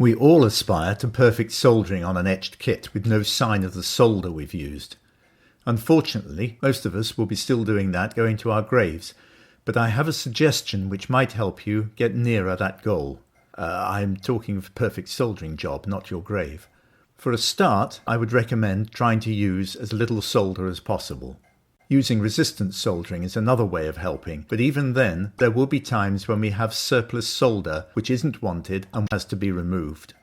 We all aspire to perfect soldering on an etched kit with no sign of the solder we've used. Unfortunately, most of us will be still doing that going to our graves, but I have a suggestion which might help you get nearer that goal. I'm talking of a perfect soldering job, not your grave. For a start, I would recommend trying to use as little solder as possible. Using resistance soldering is another way of helping, but even then, there will be times when we have surplus solder which isn't wanted and has to be removed.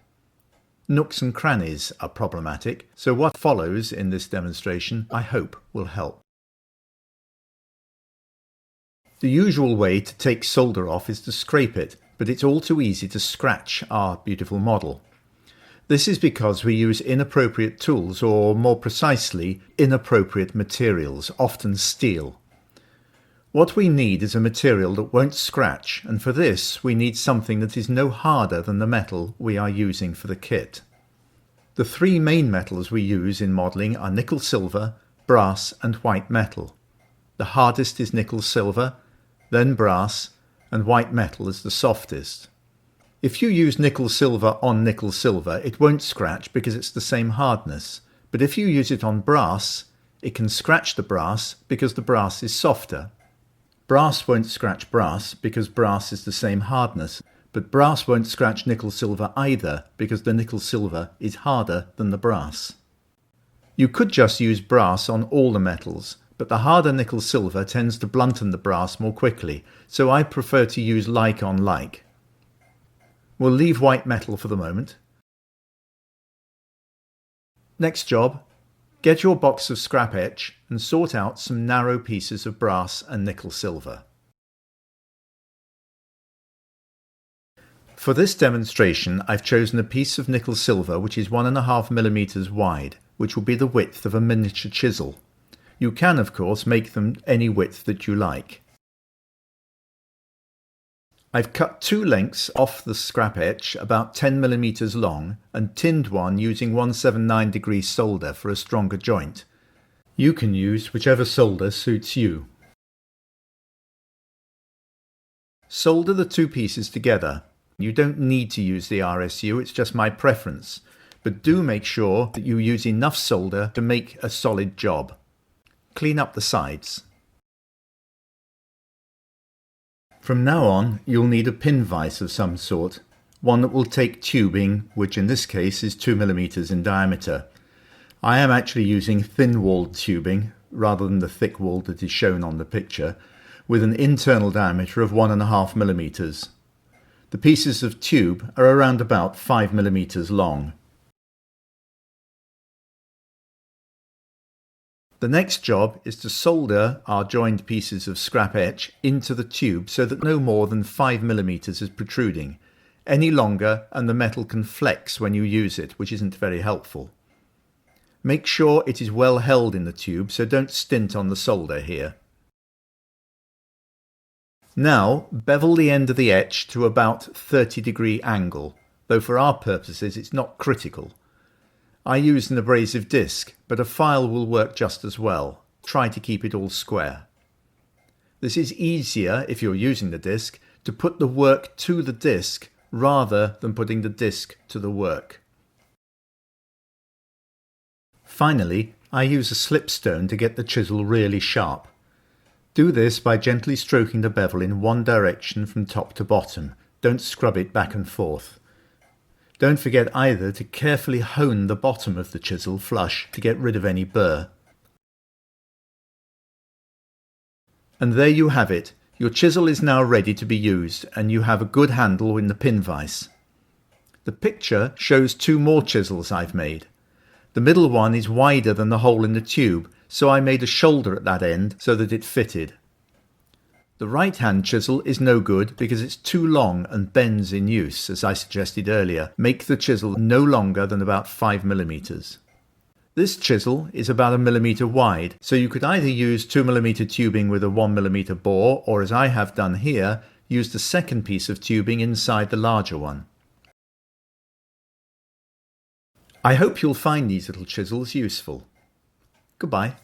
Nooks and crannies are problematic, so what follows in this demonstration, I hope, will help. The usual way to take solder off is to scrape it, but it's all too easy to scratch our beautiful model. This is because we use inappropriate tools, or more precisely, inappropriate materials, often steel. What we need is a material that won't scratch, and for this we need something that is no harder than the metal we are using for the kit. The three main metals we use in modelling are nickel silver, brass and white metal. The hardest is nickel silver, then brass, and white metal is the softest. If you use nickel silver on nickel silver, it won't scratch because it's the same hardness. But if you use it on brass, it can scratch the brass because the brass is softer. Brass won't scratch brass because brass is the same hardness. But brass won't scratch nickel silver either because the nickel silver is harder than the brass. You could just use brass on all the metals, but the harder nickel silver tends to blunten the brass more quickly, so I prefer to use like on like. We'll leave white metal for the moment. Next job, get your box of scrap etch and sort out some narrow pieces of brass and nickel silver. For this demonstration, I've chosen a piece of nickel silver which is 1.5 millimeters wide, which will be the width of a miniature chisel. You can, of course, make them any width that you like. I've cut two lengths off the scrap etch about 10 millimeters long and tinned one using 179° solder for a stronger joint. You can use whichever solder suits you. Solder the two pieces together. You don't need to use the RSU, it's just my preference, but do make sure that you use enough solder to make a solid job. Clean up the sides. From now on, you'll need a pin vise of some sort, one that will take tubing, which in this case is 2 millimeters in diameter. I am actually using thin-walled tubing, rather than the thick-walled that is shown on the picture, with an internal diameter of 1.5 millimeters. The pieces of tube are around about 5 millimeters long. The next job is to solder our joined pieces of scrap etch into the tube so that no more than 5 millimeters is protruding. Any longer and the metal can flex when you use it, which isn't very helpful. Make sure it is well held in the tube, so don't stint on the solder here. Now bevel the end of the etch to about 30° angle, though for our purposes it's not critical. I use an abrasive disc, but a file will work just as well. Try to keep it all square. This is easier, if you're using the disc, to put the work to the disc rather than putting the disc to the work. Finally, I use a slipstone to get the chisel really sharp. Do this by gently stroking the bevel in one direction from top to bottom. Don't scrub it back and forth. Don't forget either to carefully hone the bottom of the chisel flush to get rid of any burr. And there you have it. Your chisel is now ready to be used and you have a good handle in the pin vise. The picture shows two more chisels I've made. The middle one is wider than the hole in the tube, so I made a shoulder at that end so that it fitted. The right-hand chisel is no good because it's too long and bends in use, as I suggested earlier. Make the chisel no longer than about 5 millimeters. This chisel is about 1 millimeter wide, so you could either use 2 millimeter tubing with a 1 millimeter bore, or as I have done here, use the second piece of tubing inside the larger one. I hope you'll find these little chisels useful. Goodbye.